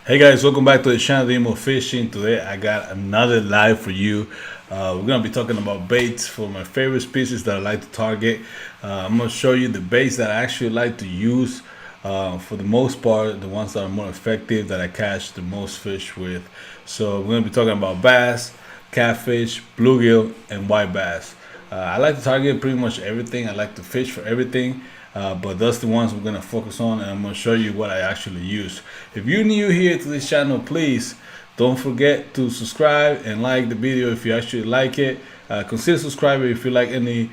Hey guys, welcome back to the channel djmoefishing. Today I got another live for you. We're gonna be talking about baits for my favorite species that I like to target. I'm gonna show you the baits that I actually like to use. For the most part, the ones that are more effective, that I catch the most fish with. So we're gonna be talking about bass, catfish, bluegill, and white bass. I like to target pretty much everything. I like to fish for everything. But that's the ones we're gonna focus on, and I'm gonna show you what I actually use. If you're new here to this channel, please don't forget to subscribe and like the video if you actually like it. Consider subscribing if you like any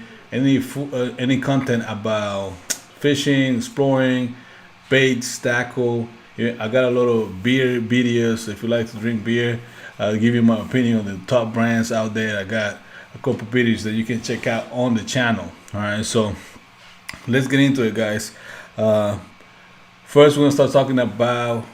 content about fishing, exploring, baits, tackle. Yeah, I got a lot of beer videos. If you like to drink beer, I'll give you my opinion on the top brands out there. I got a couple videos that you can check out on the channel. All right, so let's get into it, guys. First, we're gonna start talking about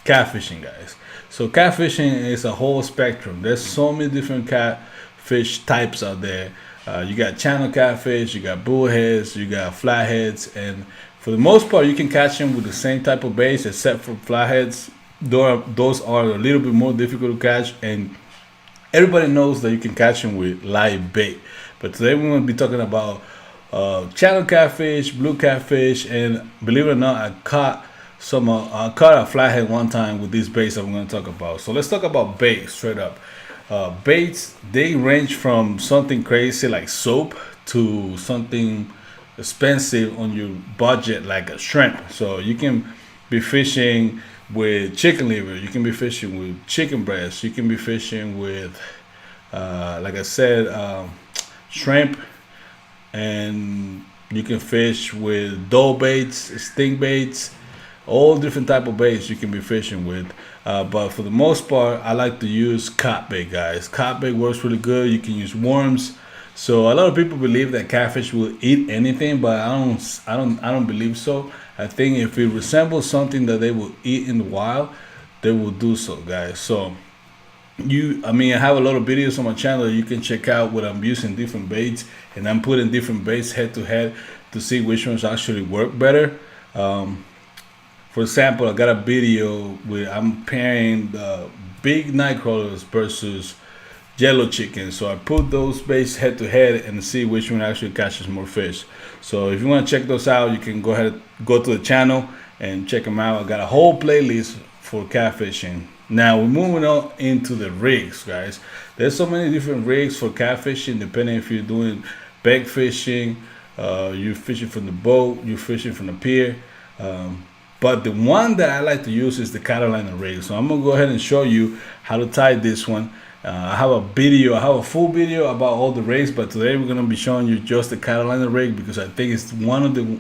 catfishing, guys. So catfishing is a whole spectrum. There's so many different catfish types out there. You got channel catfish, you got bullheads, you got flatheads, and for the most part, you can catch them with the same type of baits, except for flatheads. Those are a little bit more difficult to catch, and everybody knows that you can catch them with live bait. But today we're going to be talking about channel catfish, blue catfish, and believe it or not, I caught a flathead one time with these baits that I'm going to talk about. So let's talk about baits straight up. Baits, they range from something crazy like soap to something expensive on your budget like a shrimp. So you can be fishing with chicken liver, you can be fishing with chicken breast, you can be fishing with like I said, shrimp, and you can fish with dough baits, stink baits, all different type of baits you can be fishing with. But for the most part, I like to use cod bait, guys. Cod bait works really good. You can use worms. So a lot of people believe that catfish will eat anything, but I don't believe so. I think if it resembles something that they will eat in the wild, they will do so, guys. So I have a lot of videos on my channel. You can check out what I'm using, different baits, and I'm putting different baits head to head to see which ones actually work better. For example, I got a video where I'm pairing the big night crawlers versus yellow chicken. So I put those baits head to head and see which one actually catches more fish. So if you want to check those out, you can go to the channel and check them out. I got a whole playlist for catfishing. Now we're moving on into the rigs, guys. There's so many different rigs for catfishing, depending if you're doing bait fishing, you're fishing from the boat, you're fishing from the pier. But the one that I like to use is the Carolina rig. So I'm gonna go ahead and show you how to tie this one. I have a full video about all the rigs, but today we're gonna be showing you just the Carolina rig because I think it's one of the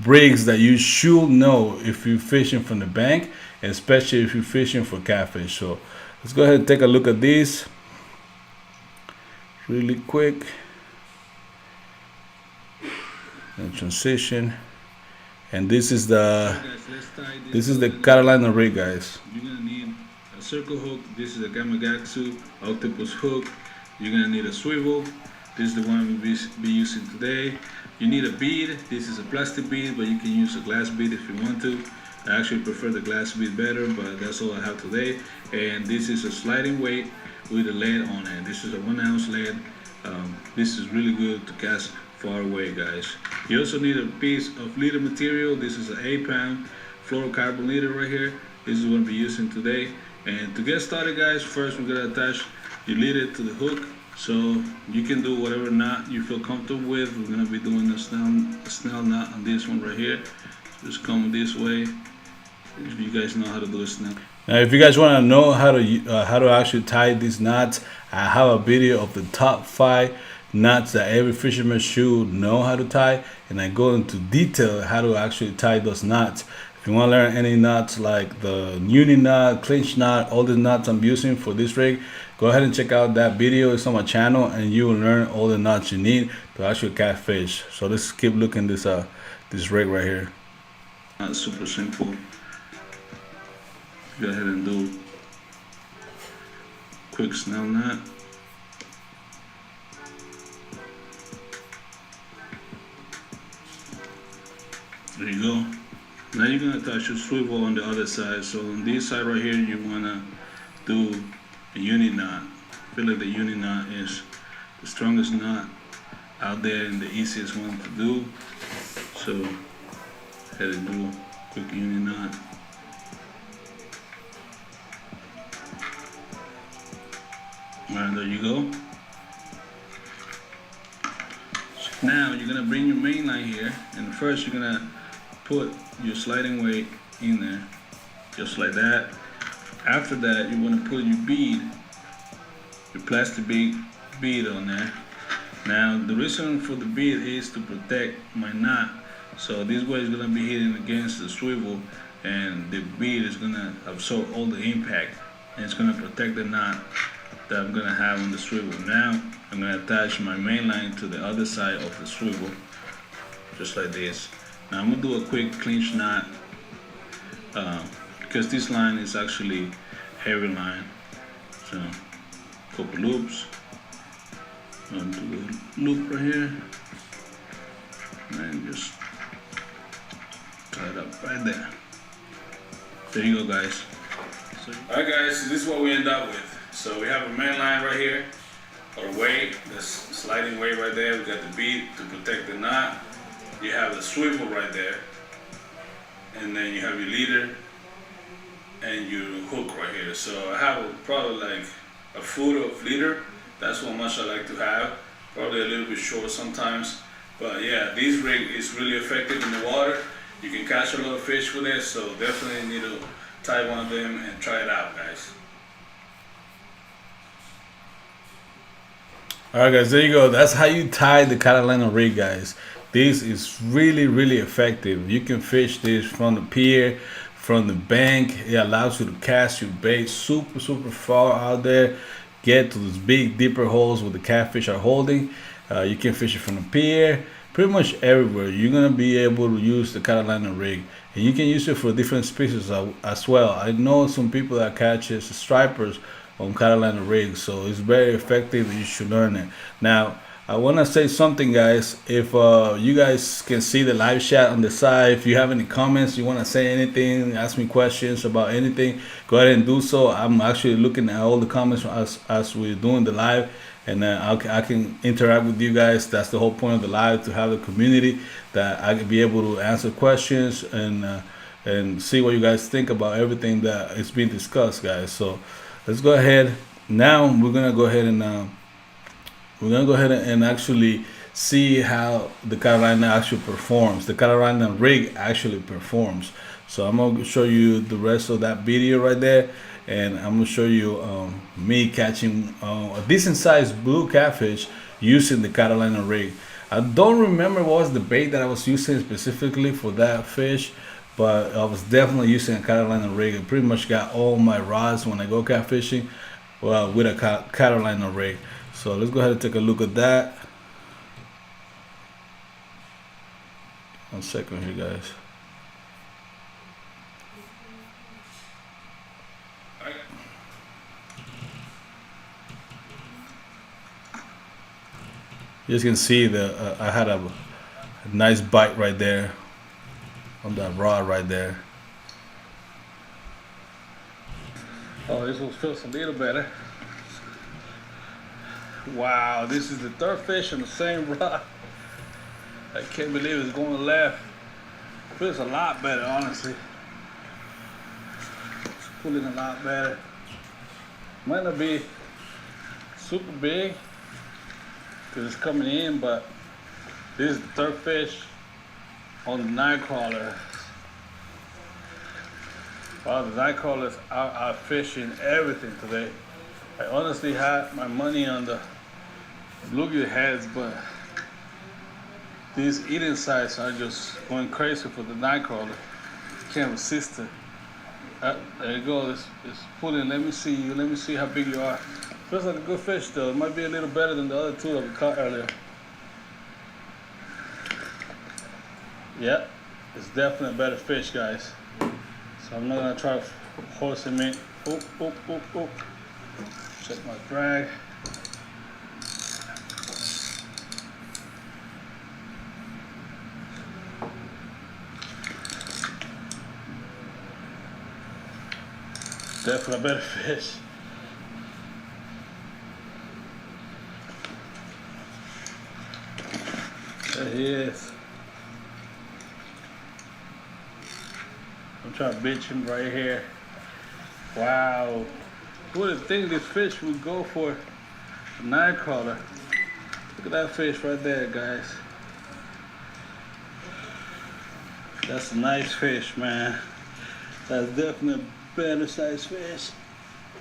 rigs that you should know if you're fishing from the bank, and especially if you're fishing for catfish. So let's go ahead and take a look at this really quick and transition. And this is the Carolina rig, guys. You're gonna need a circle hook. This is a Gamakatsu octopus hook. You're gonna need a swivel. This is the one we'll be using today. You need a bead. This is a plastic bead, but you can use a glass bead if you want to. I actually prefer the glass bead better, but that's all I have today. And this is a sliding weight with a lead on it. This is a 1 ounce lead. This is really good to cast far away, guys. You also need a piece of leader material. This is an 8-pound fluorocarbon leader right here. This is what I'll be using today. And to get started, guys, first we're gonna attach your leader to the hook. So you can do whatever knot you feel comfortable with. We're gonna be doing a snell knot on this one right here. Just come this way. If you guys know how to do a snell. Now, if you guys want to know how to actually tie these knots, I have a video of the top 5 knots that every fisherman should know how to tie, and I go into detail how to actually tie those knots. If you want to learn any knots like the uni knot, clinch knot, all the knots I'm using for this rig, go ahead and check out that video. It's on my channel, and you will learn all the knots you need to actually catfish. So let's keep looking this rig right here. Not super simple. Go ahead and do quick snell knot. There you go. Now you're gonna attach your swivel on the other side. So on this side right here, you wanna do a uni knot. I feel like the uni knot is the strongest knot out there and the easiest one to do. So had to do a quick uni knot. Alright, there you go. So now you're gonna bring your main line here, and first you're gonna put your sliding weight in there, just like that. After that, you want to put your bead, your plastic bead on there. Now, the reason for the bead is to protect my knot. So this way is gonna be hitting against the swivel, and the bead is gonna absorb all the impact, and it's gonna protect the knot that I'm gonna have on the swivel. Now, I'm gonna attach my main line to the other side of the swivel, just like this. Now I'm gonna do a quick clinch knot because this line is actually heavy line. So, couple loops. Onto the loop right here, and just tie it up right there. There you go, guys. So, alright, guys, so this is what we end up with. So we have a main line right here, or weight, this sliding weight right there. We got the bead to protect the knot. You have the swivel right there, and then you have your leader and your hook right here. So I have probably like a foot of leader. That's how much I like to have. Probably a little bit short sometimes, but yeah, this rig is really effective in the water. You can catch a lot of fish with it, so definitely need to tie one of them and try it out, guys. Alright guys, there you go. That's how you tie the Catalina rig, guys. This is really effective. You can fish this from the pier, from the bank. It allows you to cast your bait super far out there. Get to those big deeper holes where the catfish are holding. You can fish it from the pier, pretty much everywhere. You're gonna be able to use the Catalina rig, and you can use it for different species as well. I know some people that catches stripers on Catalina rigs, so it's very effective. You should learn it. Now I want to say something, guys. If you guys can see the live chat on the side, if you have any comments, you want to say anything, ask me questions about anything, go ahead and do so. I'm actually looking at all the comments as we're doing the live, and I can interact with you guys. That's the whole point of the live, to have a community that I can be able to answer questions and see what you guys think about everything that is being discussed, guys. So let's go ahead. Now we're gonna go ahead and actually see how the Carolina actually performs. The Carolina rig actually performs. So I'm gonna show you the rest of that video right there, and I'm gonna show you me catching a decent sized blue catfish using the Carolina rig. I don't remember what was the bait that I was using specifically for that fish, but I was definitely using a Carolina rig. I pretty much got all my rods when I go catfishing with a Carolina rig. So let's go ahead and take a look at that. 1 second here, guys. You guys can see that I had a nice bite right there on that rod right there. Oh, this one feels a little better. Wow, this is the third fish on the same rod. I can't believe it's going left. Feels a lot better, honestly. It's pulling a lot better. Might not be super big because it's coming in, but this is the third fish on the night crawler. Wow, the night crawlers are fishing everything today. I honestly had my money on the bluegill heads, but these eating sites are just going crazy for the night crawler. Can't resist it. There you go. It's pulling. Let me see how big you are. Feels like a good fish though. It might be a little better than the other two that we caught earlier. Yep, it's definitely a better fish, guys. So I'm not gonna try to force him in. Oop. Check my drag. Definitely a better fish. There he is. I'm trying to bitch him right here. Wow. Who would think this fish would go for a night crawler? Look at that fish right there, guys. That's a nice fish, man. That's definitely a better sized fish.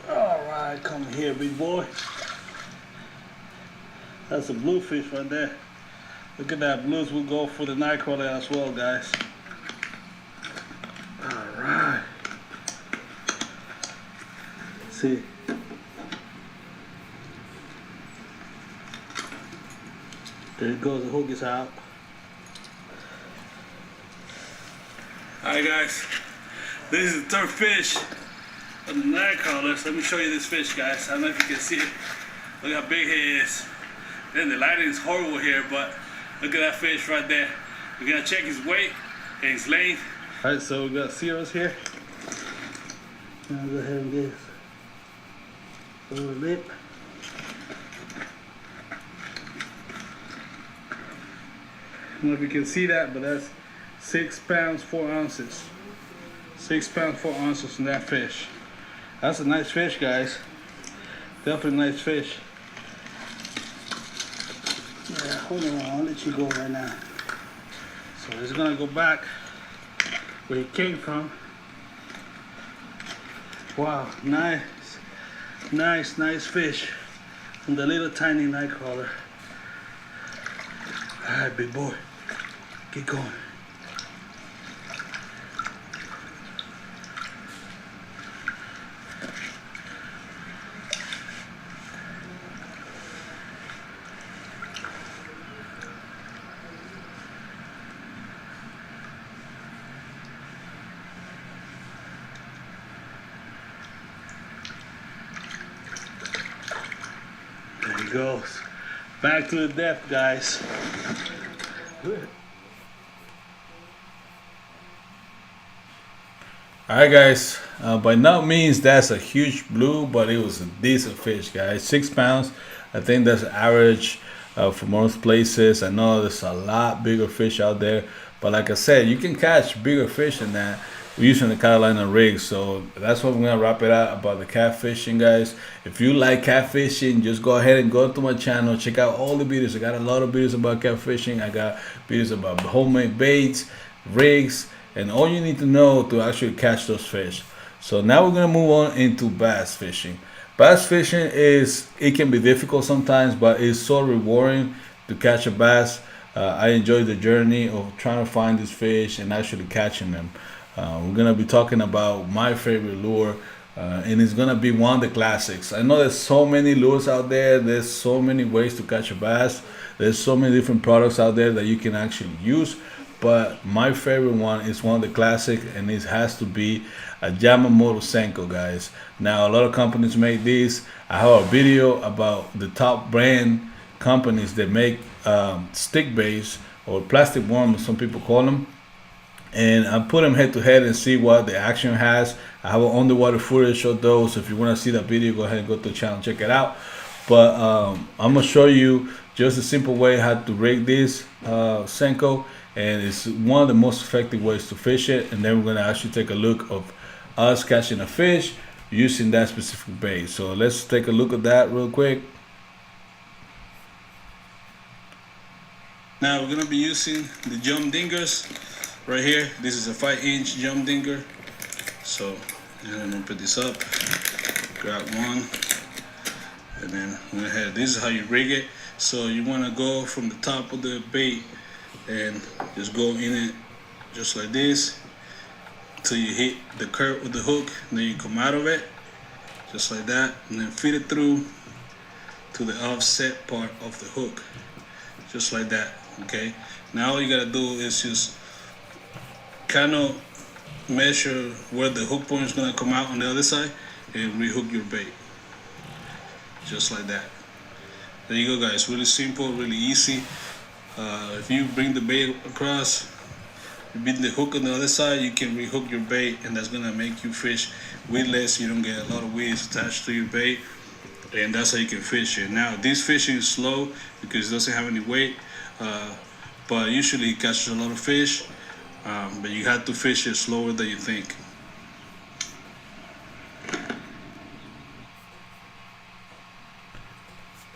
Alright, come here, big boy. That's a bluefish right there. Look at that. Blues will go for the night crawler as well, guys. Alright. See. There it goes, the hook is out. Alright guys, this is the third fish of the night crawlers. Let me show you this fish, guys. I don't know if you can see it. Look how big he is. Then the lighting is horrible here, but look at that fish right there. We're gonna check his weight and his length. Alright, so we got zeros here. Now go ahead and get his lower lip. I don't know if you can see that, but that's 6 pounds 4 ounces. 6 pounds 4 ounces in that fish. That's a nice fish, guys. Definitely a nice fish. Yeah, hold on, I'll let you go right now. So he's gonna go back where he came from. Wow, nice fish from the little tiny night crawler. All right, big boy, get going. There he goes. Back to the depth, guys. Alright guys, by no means that's a huge blue, but it was a decent fish, guys. 6 pounds, I think that's average for most places. I know there's a lot bigger fish out there, but like I said, you can catch bigger fish than that using the Carolina rig. So that's what we're gonna wrap it up about the catfishing, guys. If you like catfishing, just go ahead and go to my channel, check out all the videos. I got a lot of videos about catfishing. I got videos about homemade baits, rigs, and all you need to know to actually catch those fish. So now we're gonna move on into bass fishing. Bass fishing it can be difficult sometimes, but it's so rewarding to catch a bass. I enjoy the journey of trying to find these fish and actually catching them. We're gonna be talking about my favorite lure, and it's gonna be one of the classics. I know there's so many lures out there. There's so many ways to catch a bass. There's so many different products out there that you can actually use. But my favorite one is one of the classic, and it has to be a Yamamoto Senko, guys. Now a lot of companies make these. I have a video about the top brand companies that make stick baits or plastic worm, as some people call them. And I put them head to head and see what the action has. I have an underwater footage of those. If you want to see that video, go ahead and go to the channel, check it out. But I'm gonna show you just a simple way how to rig this Senko, and it's one of the most effective ways to fish it. And then we're gonna actually take a look of us catching a fish using that specific bait. So let's take a look at that real quick. Now we're gonna be using the jump dingers right here. This is a 5-inch jump dinger. So I'm gonna put this up, grab one, and then go ahead. This is how you rig it. So you wanna go from the top of the bait and just go in it just like this till you hit the curve with the hook, and then you come out of it just like that, and then feed it through to the offset part of the hook just like that. Okay, now all you gotta do is just kind of measure where the hook point is gonna come out on the other side and rehook your bait just like that. There you go, guys. Really simple, really easy. If you bring the bait across, you beat the hook on the other side, you can rehook your bait, and that's gonna make you fish weedless. You don't get a lot of weeds attached to your bait, and that's how you can fish it. Now, this fishing is slow because it doesn't have any weight, but usually it catches a lot of fish. But you have to fish it slower than you think.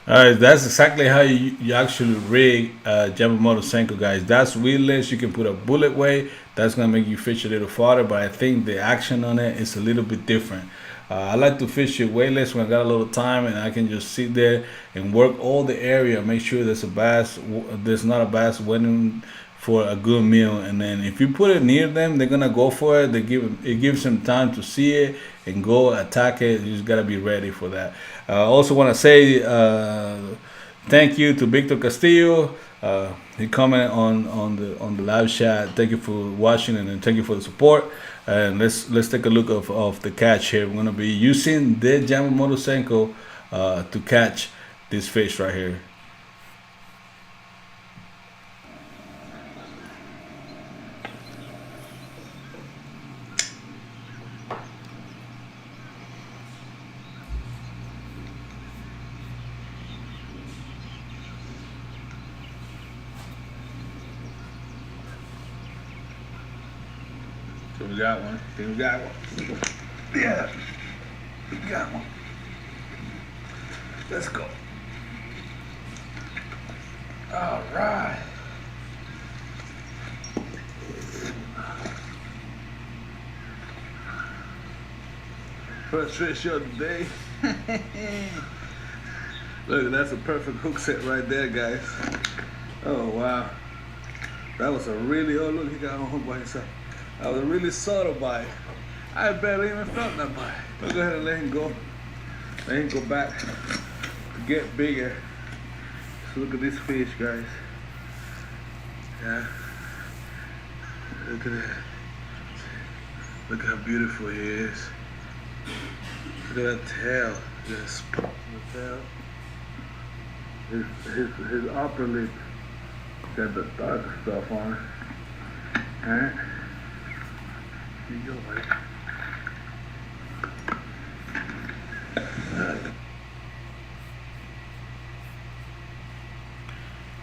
Alright, that's exactly how you actually rig Yamamoto Senko, guys. That's weedless. You can put a bullet weight. That's gonna make you fish a little farther, but I think the action on it is a little bit different. I like to fish it weightless when I got a little time and I can just sit there and work all the area. Make sure there's not a bass waiting for a good meal. And then if you put it near them, they're gonna go for it. It gives them time to see it and go attack it. You just gotta be ready for that. I also want to say thank you to Victor Castillo. He commented on the live chat. Thank you for watching, and then thank you for the support. And let's take a look of the catch here. We're gonna be using the Yamamoto Senko to catch this fish right here. So we got one. I think we got one. Yeah, we got one. Let's go. All right. First fish of the day. Look, that's a perfect hook set right there, guys. Oh, wow. That was a really, oh, look, he got on hook by himself. That was a really subtle bite. I barely even felt that bite. Let's go ahead and let him go. Let him go back to get bigger. So look at this fish, guys. Yeah. Look at that. Look how beautiful he is. Look at that tail. Look at that spot on the tail. His upper lip got the dark stuff on it. Alright. Here you go, buddy.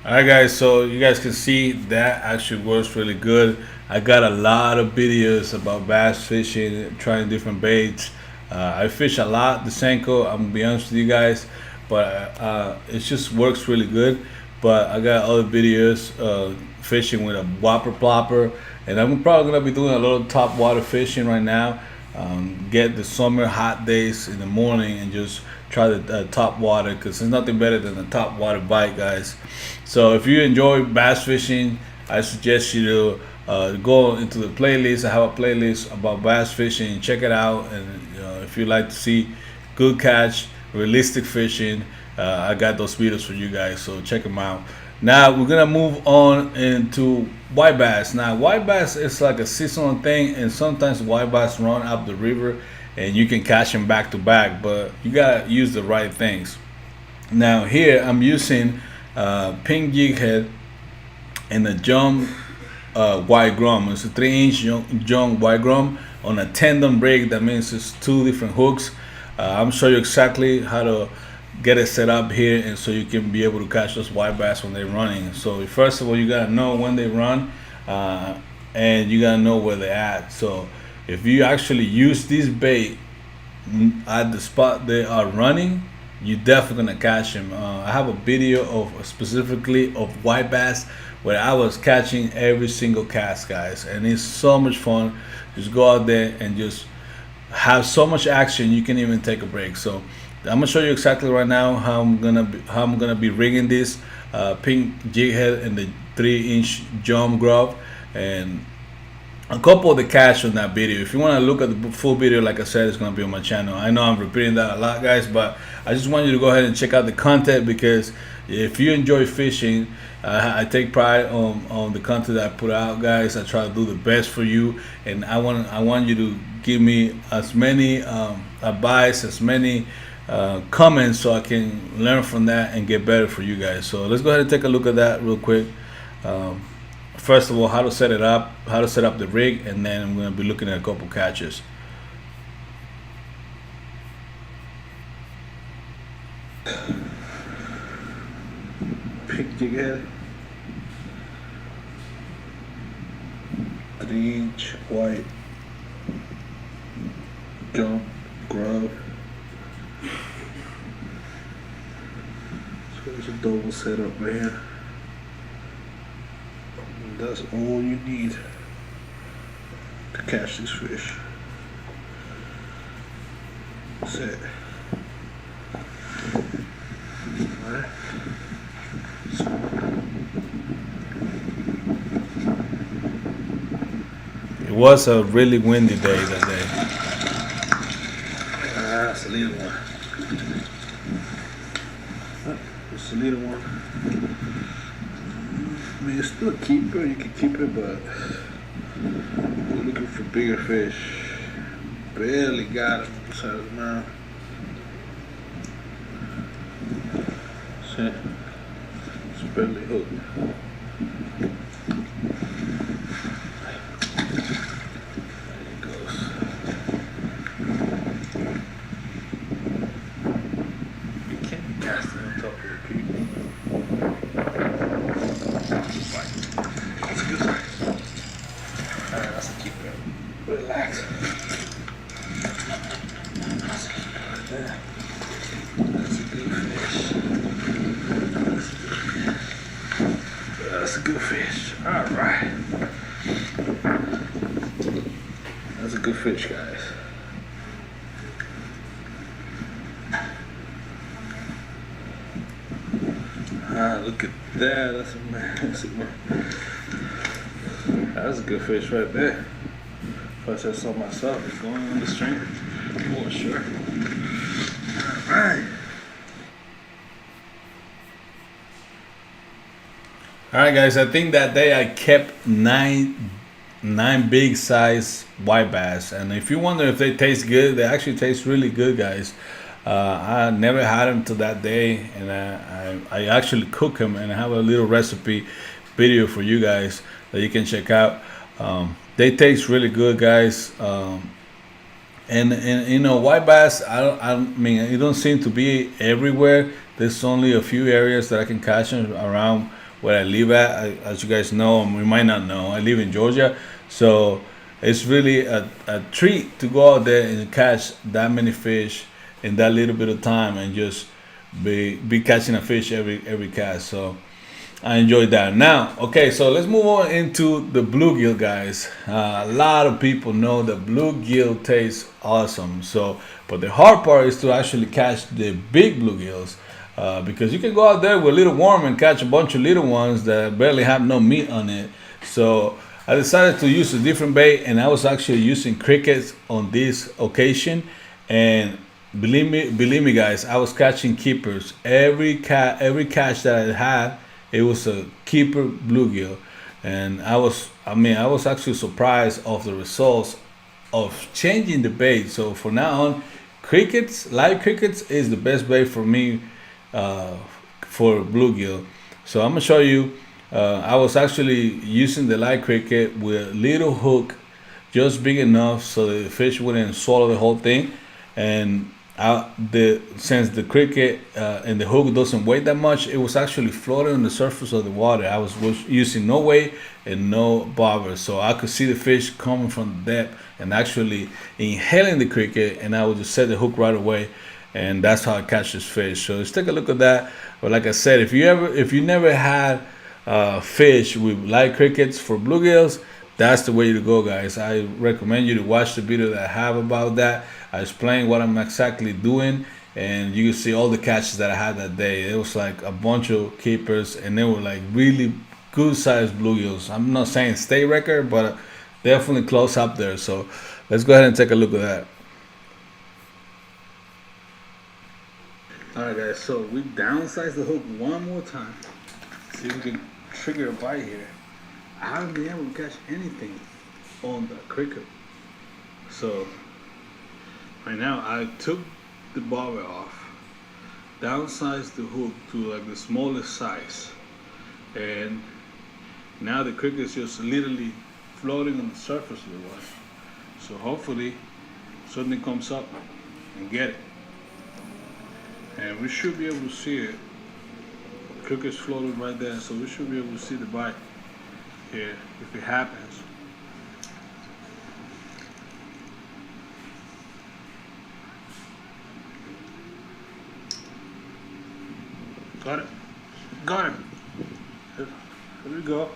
Alright guys, so you guys can see that actually works really good. I got a lot of videos about bass fishing, trying different baits. I fish a lot the Senko, I'm gonna be honest with you guys, but it just works really good. But I got other videos fishing with a whopper plopper, and I'm probably gonna be doing a little top water fishing right now. Get the summer hot days in the morning and just try the top water, because there's nothing better than the top water bite, guys. So if you enjoy bass fishing, I suggest you to go into the playlist. I have a playlist about bass fishing. Check it out, and if you like to see good catch, realistic fishing, I got those videos for you guys, so check them out. Now we're gonna move on into white bass. Now white bass is like a seasonal thing, and sometimes white bass run up the river and you can catch them back to back, but you gotta use the right things. Now here I'm using pink jig head and a jump white grum. It's a 3-inch jump white grum on a tandem rig. That means it's two different hooks. I'm showing you exactly how to get it set up here, and so you can be able to catch those white bass when they're running. So first of all, you gotta know when they run, and you gotta know where they're at. So if you actually use this bait at the spot they are running, you're definitely gonna catch them. I have a video of specifically of white bass where I was catching every single cast, guys, and it's so much fun. Just go out there and just have so much action, you can even take a break. So I'm gonna show you exactly right now how I'm gonna be rigging this pink jig head and the 3-inch jump grub, and a couple of the catch on that video. If you want to look at the full video, like I said, it's gonna be on my channel. I know I'm repeating that a lot, guys, but I just want you to go ahead and check out the content, because if you enjoy fishing, I take pride on the content that I put out, guys. I try to do the best for you, and I want you to give me as many advice, as many comments, so I can learn from that and get better for you guys. So let's go ahead and take a look at that real quick. first of all, how to set it up, how to set up the rig, and then I'm gonna be looking at a couple catches. Pick jig head, 3-inch white, jump, grub. So there's a double setup right here. And that's all you need to catch this fish. That's it. Alright. It was a really windy day that day. That's a little one. It's a little one. I mean, it's still a keeper. You can keep it, but we're looking for bigger fish. Barely got him on the side of the mouth. Shit. It's barely hooked. Relax. That's a good fish. That's a good fish. Alright. That's a good fish, guys. Look at that. That's a massive one. That's a good fish right there. If I said so myself, it's going on the string for sure. Alright. Alright guys, I think that day I kept nine big size white bass, and if you wonder if they taste good, they actually taste really good, guys. I never had them till that day, and I actually cook them, and I have a little recipe video for you guys that you can check out. They taste really good, guys. And you know, white bass, I mean, it don't seem to be everywhere. There's only a few areas that I can catch them around where I live at. As you guys know, and we might not know, I live in Georgia, so it's really a treat to go out there and catch that many fish in that little bit of time, and just be catching a fish every cast. So I enjoyed that. Now, okay, so let's move on into the bluegill, guys. A lot of people know that bluegill tastes awesome. So, but the hard part is to actually catch the big bluegills, because you can go out there with a little worm and catch a bunch of little ones that barely have no meat on it. So I decided to use a different bait, and I was actually using crickets on this occasion. And believe me, guys, I was catching keepers. Every catch that I had, it was a keeper bluegill, and I was actually surprised of the results of changing the bait. So from now on, live crickets is the best bait for me, for bluegill. So I'm gonna show you. I was actually using the live cricket with a little hook, just big enough so the fish wouldn't swallow the whole thing, and since the cricket and the hook doesn't weigh that much, it was actually floating on the surface of the water. I was using no weight and no bobber, so I could see the fish coming from the depth and actually inhaling the cricket, and I would just set the hook right away, and that's how I catch this fish. So let's take a look at that. But like I said, if you never had fish with live crickets for bluegills, that's the way to go, guys. I recommend you to watch the video that I have about that. I explain what I'm exactly doing, and you can see all the catches that I had that day. It was like a bunch of keepers, and they were like really good sized bluegills. I'm not saying state record, but definitely close up there. So let's go ahead and take a look at that. Alright guys, so we downsized the hook one more time. See if we can trigger a bite here. I haven't been able to catch anything on the cricket. So right now I took the bobber off, downsized the hook to like the smallest size, and Now the cricket is just literally floating on the surface of the water. So hopefully something comes up and get it. And we should be able to see it. Cricket's floating right there, so we should be able to see the bite here if it happens. Got it. Got him. Here we go.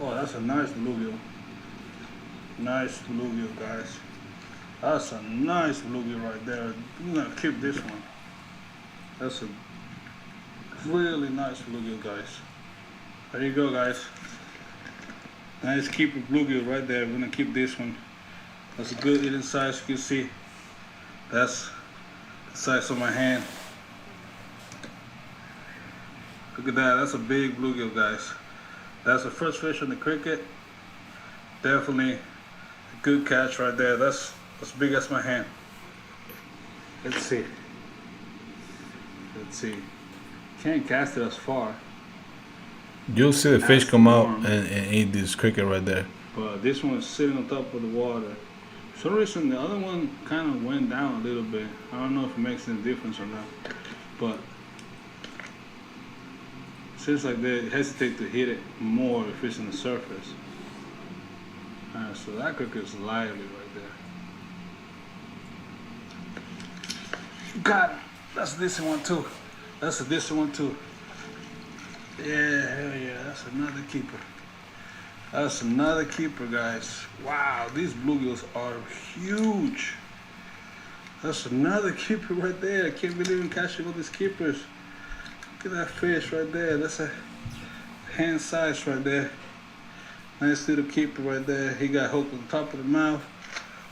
Oh, that's a nice bluegill. Nice bluegill, guys. That's a nice bluegill right there. I'm gonna keep this one. That's a really nice bluegill, guys. There you go, guys. Nice keeper bluegill right there. We're gonna keep this one. That's a good eating size. You can see that's the size of my hand. Look at that. That's a big bluegill, guys. That's the first fish on the cricket. Definitely a good catch right there. That's as big as my hand. Let's see. Let's see. Can't cast it as far. You'll see the fish come out and eat this cricket right there. But this one's sitting on top of the water. For some reason, the other one kind of went down a little bit. I don't know if it makes any difference or not. But seems like they hesitate to hit it more if it's on the surface. Alright, so that cricket is lively right there. Got him. That's a decent one too. That's a decent one too. Yeah, hell yeah, that's another keeper. That's another keeper, guys. Wow, these bluegills are huge. That's another keeper right there. I can't believe I'm catching all these keepers. Look at that fish right there. That's a hand size right there. Nice little keeper right there. He got hooked on the top of the mouth.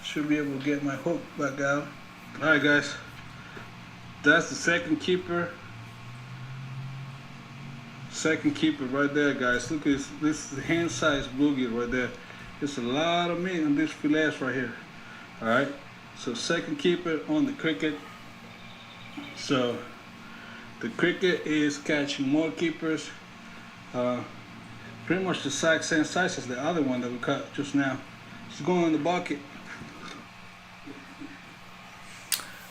Should be able to get my hook back out. Alright, guys. That's the second keeper. Second keeper right there, guys. Look at this. This is the hand-sized bluegill right there. There's a lot of meat on this fillet right here. Alright. So second keeper on the cricket. So the cricket is catching more keepers. Pretty much the exact same size as the other one that we caught just now. It's going in the bucket.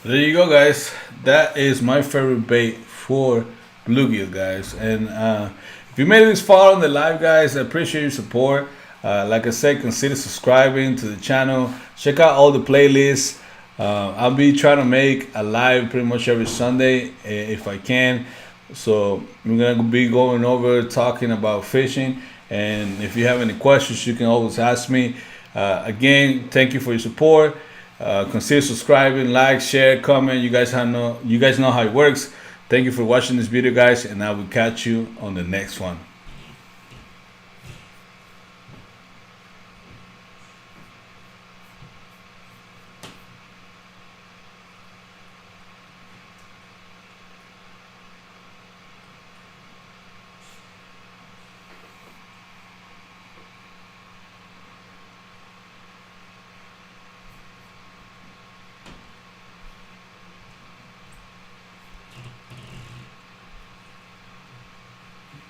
There you go, guys. That is my favorite bait for bluegill, guys. And if you made it this far on the live, guys, I appreciate your support. Like I said, consider subscribing to the channel. Check out all the playlists. I'll be trying to make a live pretty much every Sunday if I can. So we're gonna be going over talking about fishing, and if you have any questions, you can always ask me. Again, thank you for your support. Consider subscribing, like, share, comment. You guys know how it works. Thank you for watching this video, guys, and I will catch you on the next one.